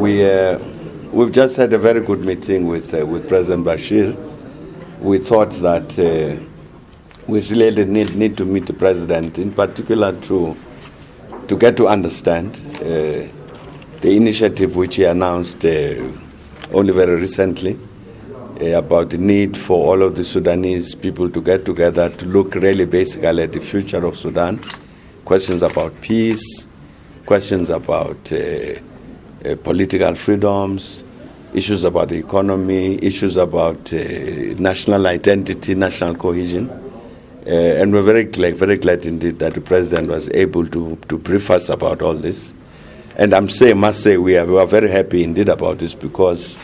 We've just had a very good meeting with President Bashir. We thought that we really need to meet the president, in particular to get to understand the initiative which he announced only very recently about the need for all of the Sudanese people to get together to look really basically at the future of Sudan, questions about peace, questions about political freedoms, issues about the economy, issues about national identity, national cohesion. And we're very glad indeed that the president was able to brief us about all this. And must say we are very happy indeed about this, because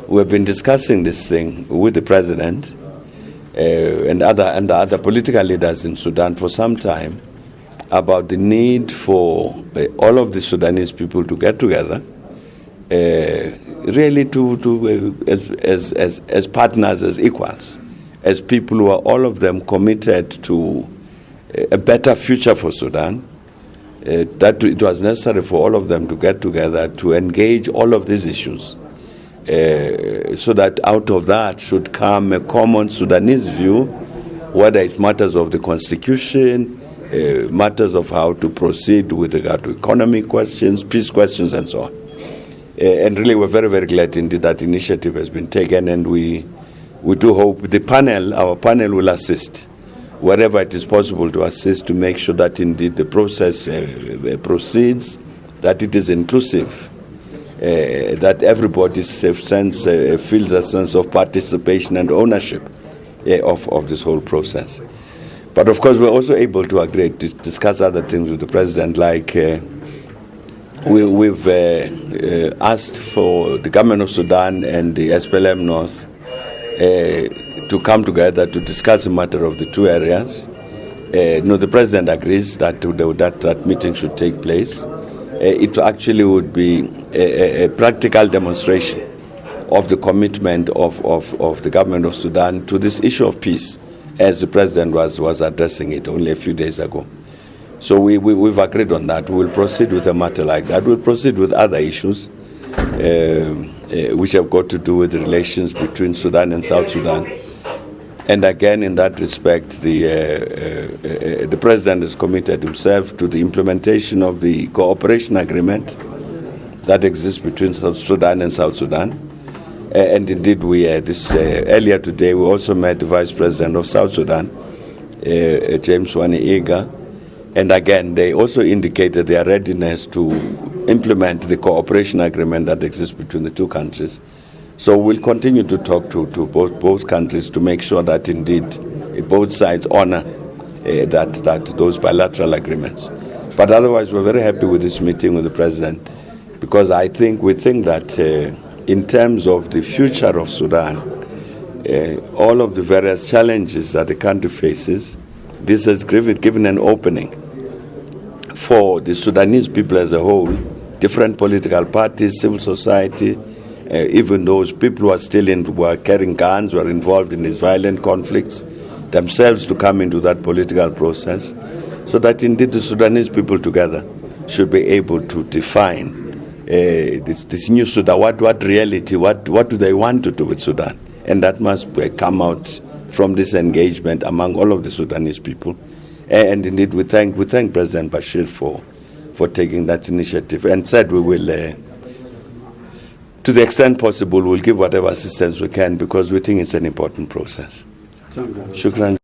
we've been discussing this thing with the president and other political leaders in Sudan for some time about the need for all of the Sudanese people to get together, really as partners, as equals, as people who are all of them committed to a better future for Sudan. That it was necessary for all of them to get together to engage all of these issues, so that out of that should come a common Sudanese view, whether it's matters of the constitution, matters of how to proceed with regard to economic questions, peace questions, and so on. And really, we're very glad indeed that initiative has been taken, and we do hope our panel will assist wherever it is possible to assist to make sure that indeed the process proceeds, that it is inclusive, that everybody feels a sense of participation and ownership of this whole process. But of course, we're also able to agree to discuss other things with the president, like we've asked for the government of Sudan and the SPLM North to come together to discuss the matter of the two areas. The president agrees that that meeting should take place. It actually would be a practical demonstration of the commitment of the government of Sudan to this issue of peace, as the president was addressing it only a few days ago. So we've agreed on that. We'll proceed with a matter like that. We'll proceed with other issues which have got to do with the relations between Sudan and South Sudan. And again, in that respect, the president has committed himself to the implementation of the cooperation agreement that exists between South Sudan and South Sudan. And indeed, earlier today, we also met the Vice President of South Sudan, James Igga. And again, they also indicated their readiness to implement the cooperation agreement that exists between the two countries. So we'll continue to talk to both countries to make sure that indeed both sides honor that those bilateral agreements. But otherwise, we're very happy with this meeting with the president, because we think that in terms of the future of Sudan, all of the various challenges that the country faces, this has given an opening for the Sudanese people as a whole, different political parties, civil society, even those people who are carrying guns, who are involved in these violent conflicts, themselves to come into that political process, so that indeed the Sudanese people together should be able to define this new Sudan. What reality, what do they want to do with Sudan? And that must come out from this engagement among all of the Sudanese people. And indeed, we thank President Bashir for taking that initiative, and said we will, to the extent possible, we'll give whatever assistance we can, because we think it's an important process. Shukran.